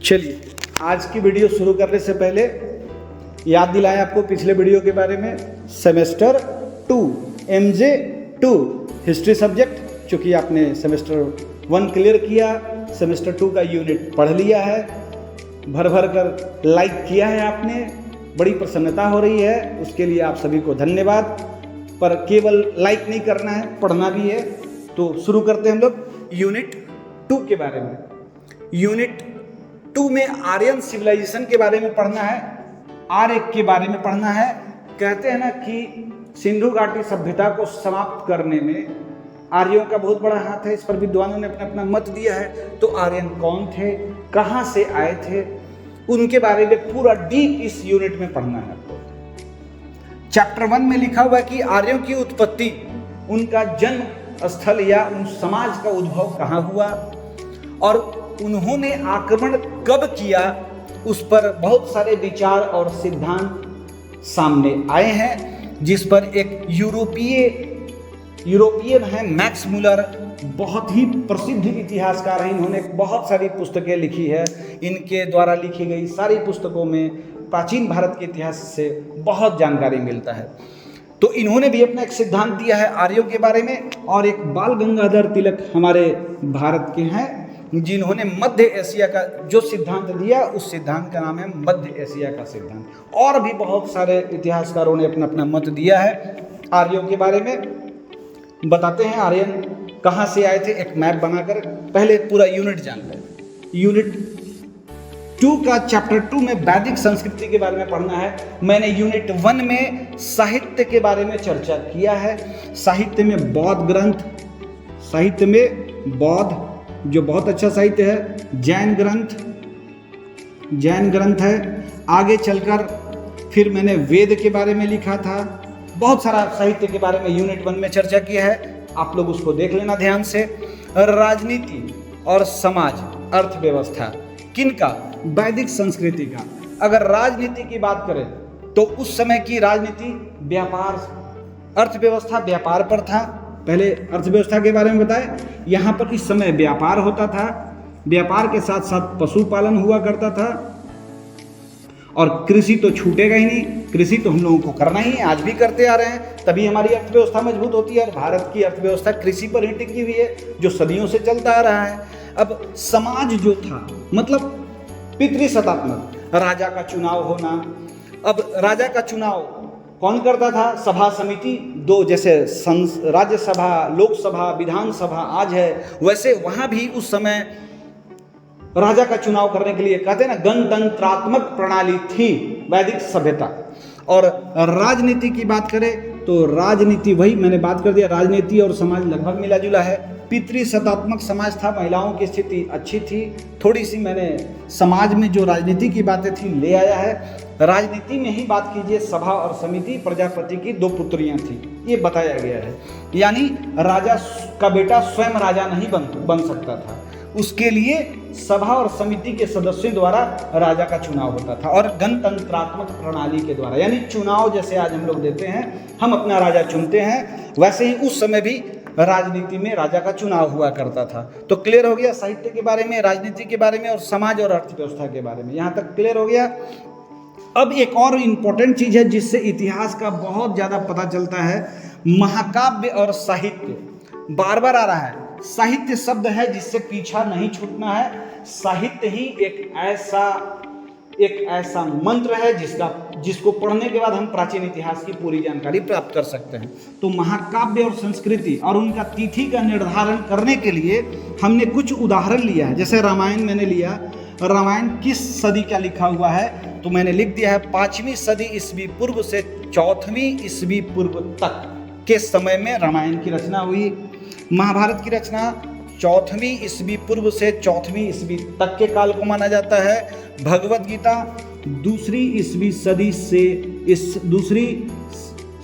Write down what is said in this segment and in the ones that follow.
चलिए, आज की वीडियो शुरू करने से पहले याद दिलाएं आपको पिछले वीडियो के बारे में। सेमेस्टर 2 MJ 2 हिस्ट्री सब्जेक्ट, चूँकि आपने सेमेस्टर 1 क्लियर किया, सेमेस्टर 2 का यूनिट पढ़ लिया है, भर भर कर लाइक किया है आपने, बड़ी प्रसन्नता हो रही है, उसके लिए आप सभी को धन्यवाद। पर केवल लाइक नहीं करना है, पढ़ना भी है। तो शुरू करते हैं हम लोग यूनिट 2 के बारे में। यूनिट 2 में आर्यन सिविलाइजेशन के बारे में पढ़ना है, आर्य के बारे में पढ़ना है। कहते हैं ना कि सिंधु घाटी सभ्यता को समाप्त करने में आर्यों का बहुत बड़ा हाथ है। इस पर विद्वानों ने अपना अपना मत दिया है। तो आर्यन कौन थे, कहाँ से आए थे, उनके बारे में पूरा डीप इस यूनिट में पढ़ना है आपको। चैप्टर 1 में लिखा हुआ है कि आर्यों की उत्पत्ति, उनका जन्म स्थल या उन समाज का उद्भव कहाँ हुआ और उन्होंने आक्रमण कब किया, उस पर बहुत सारे विचार और सिद्धांत सामने आए हैं, जिस पर एक यूरोपियन है मैक्स मुलर, बहुत ही प्रसिद्ध इतिहासकार हैं। इन्होंने बहुत सारी पुस्तकें लिखी है। इनके द्वारा लिखी गई सारी पुस्तकों में प्राचीन भारत के इतिहास से बहुत जानकारी मिलता है। तो इन्होंने भी अपना एक सिद्धांत दिया है आर्यों के बारे में। और एक बाल गंगाधर तिलक हमारे भारत के हैं, जिन्होंने मध्य एशिया का जो सिद्धांत दिया, उस सिद्धांत का नाम है मध्य एशिया का सिद्धांत। और भी बहुत सारे इतिहासकारों ने अपना अपना मत दिया है आर्यों के बारे में। बताते हैं आर्यन कहाँ से आए थे, एक मैप बनाकर। पहले पूरा यूनिट जानते हैं। यूनिट 2 का चैप्टर 2 में वैदिक संस्कृति के बारे में पढ़ना है। मैंने यूनिट 1 में साहित्य के बारे में चर्चा किया है। साहित्य में बौद्ध ग्रंथ, साहित्य में बौद्ध जो बहुत अच्छा साहित्य है, जैन ग्रंथ है। आगे चलकर फिर मैंने वेद के बारे में लिखा था। बहुत सारा साहित्य के बारे में यूनिट 1 में चर्चा किया है, आप लोग उसको देख लेना ध्यान से। राजनीति और समाज, अर्थव्यवस्था, किनका? वैदिक संस्कृति का। अगर राजनीति की बात करें तो उस समय की राजनीति व्यापार, अर्थव्यवस्था व्यापार पर था। पहले अर्थव्यवस्था के बारे में बताएं। यहाँ पर इस समय व्यापार होता था, व्यापार के साथ साथ पशुपालन हुआ करता था। और कृषि तो छूटेगा ही नहीं, कृषि तो हम लोगों को करना ही है, आज भी करते आ रहे हैं, तभी हमारी अर्थव्यवस्था मजबूत होती है। और भारत की अर्थव्यवस्था कृषि पर ही टिकी हुई है, जो सदियों से चलता आ रहा है। अब समाज जो था, मतलब पितृसत्तात्मक, राजा का चुनाव होना। अब राजा का चुनाव कौन करता था? सभा समिति, दो, जैसे राज्यसभा, लोकसभा, विधानसभा आज है, वैसे वहाँ भी उस समय राजा का चुनाव करने के लिए, कहते हैं ना, गणतंत्रात्मक प्रणाली थी वैदिक सभ्यता। और राजनीति की बात करें तो राजनीति, वही मैंने बात कर दिया, राजनीति और समाज लगभग मिला जुला है। पितृसत्तात्मक समाज था, महिलाओं की स्थिति अच्छी थी। थोड़ी सी मैंने समाज में जो राजनीति की बातें थी ले आया है। राजनीति में ही बात कीजिए, सभा और समिति, प्रजापति की 2 पुत्रियां थी, ये बताया गया है। यानी राजा का बेटा स्वयं राजा नहीं बन सकता था, उसके लिए सभा और समिति के सदस्यों द्वारा राजा का चुनाव होता था। और गणतंत्रात्मक प्रणाली के द्वारा, यानी चुनाव जैसे आज हम लोग देते हैं, हम अपना राजा चुनते हैं, वैसे ही उस समय भी राजनीति में राजा का चुनाव हुआ करता था। तो क्लियर हो गया साहित्य के बारे में, राजनीति के बारे में और समाज और अर्थव्यवस्था के बारे में, यहाँ तक क्लियर हो गया। अब एक और इम्पोर्टेंट चीज़ है जिससे इतिहास का बहुत ज़्यादा पता चलता है, महाकाव्य और साहित्य। बार बार आ रहा है, साहित्य शब्द है जिससे पीछा नहीं छूटना है। साहित्य ही एक ऐसा मंत्र है जिसको पढ़ने के बाद हम प्राचीन इतिहास की पूरी जानकारी प्राप्त कर सकते हैं। तो महाकाव्य और संस्कृति और उनका तिथि का निर्धारण करने के लिए हमने कुछ उदाहरण लिया है। जैसे रामायण मैंने लिया, रामायण किस सदी का लिखा हुआ है, तो मैंने लिख दिया है 5वीं सदी ईस्वी पूर्व से 4वीं ईस्वी पूर्व तक के समय में रामायण की रचना हुई। महाभारत की रचना 4वीं ईस्वी पूर्व से 4वीं ईस्वी तक के काल को माना जाता है। भगवत गीता 2री ईस्वी सदी से दूसरी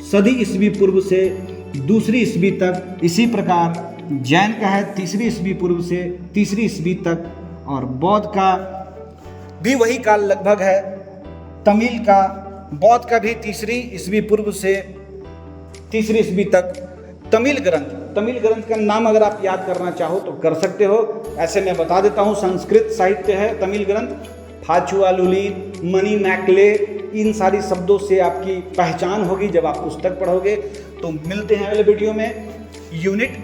सदी ईस्वी पूर्व से 2री ईस्वी तक। इसी प्रकार जैन का है 3री ईस्वी पूर्व से 3री ईस्वी तक। और बौद्ध का भी वही काल लगभग है। तमिल का, बौद्ध का भी 3री ईस्वी पूर्व से 3री ईस्वी तक। तमिल ग्रंथ तमिल ग्रंथ का नाम अगर आप याद करना चाहो तो कर सकते हो। ऐसे मैं बता देता हूँ, संस्कृत साहित्य है तमिल ग्रंथ। फाचुआलुलीन, मनी मैकले, इन सारी शब्दों से आपकी पहचान होगी जब आप पुस्तक पढ़ोगे। तो मिलते हैं अगले वीडियो में यूनिट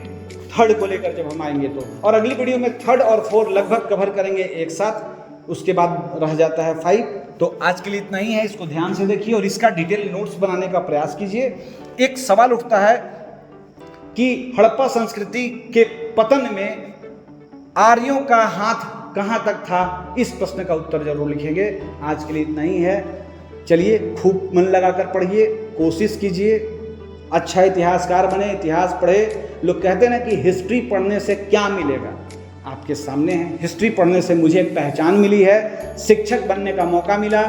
3 को लेकर जब हम आएंगे तो, और अगली वीडियो में 3 और 4 लगभग कवर करेंगे एक साथ। उसके बाद रह जाता है 5। तो आज के लिए इतना ही है, इसको ध्यान से देखिए और इसका डिटेल नोट्स बनाने का प्रयास कीजिए। एक सवाल उठता है कि हड़प्पा संस्कृति के पतन में आर्यों का हाथ कहाँ तक था, इस प्रश्न का उत्तर जरूर लिखेंगे। आज के लिए इतना ही है। चलिए, खूब मन लगाकर पढ़िए, कोशिश कीजिए, अच्छा इतिहासकार बने, इतिहास पढ़े। लोग कहते हैं ना कि हिस्ट्री पढ़ने से क्या मिलेगा, आपके सामने है। हिस्ट्री पढ़ने से मुझे एक पहचान मिली है, शिक्षक बनने का मौका मिला,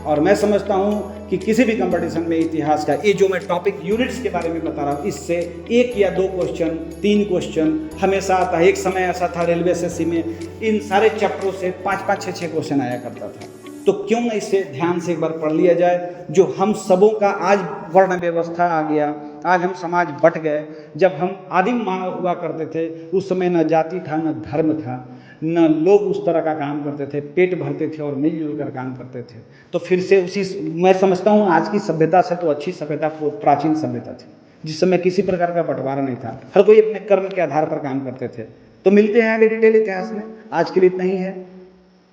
और मैं समझता हूँ कि किसी भी कंपटीशन में इतिहास का ये जो मैं टॉपिक यूनिट्स के बारे में बता रहा हूँ, इससे 1 या 2 क्वेश्चन, 3 क्वेश्चन हमेशा आता है। एक समय ऐसा था रेलवे एसएससी में इन सारे चैप्टरों से 5-5, 6-6 क्वेश्चन आया करता था। तो क्यों ना इसे ध्यान से एक बार पढ़ लिया जाए। जो हम सबों का आज वर्ण व्यवस्था आ गया, आज हम समाज बट गए। जब हम आदिम मानव हुआ करते थे उस समय न जाति था, न धर्म था, न लोग उस तरह का काम करते थे, पेट भरते थे और मिलजुल कर काम करते थे। तो फिर से उसी, मैं समझता हूँ आज की सभ्यता से तो अच्छी सभ्यता प्राचीन सभ्यता थी, जिस समय किसी प्रकार का बंटवारा नहीं था, हर कोई अपने कर्म के आधार पर काम करते थे। तो मिलते हैं अगले डिटेल इतिहास में। आज के लिए इतना ही है।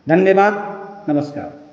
धन्यवाद, नमस्कार।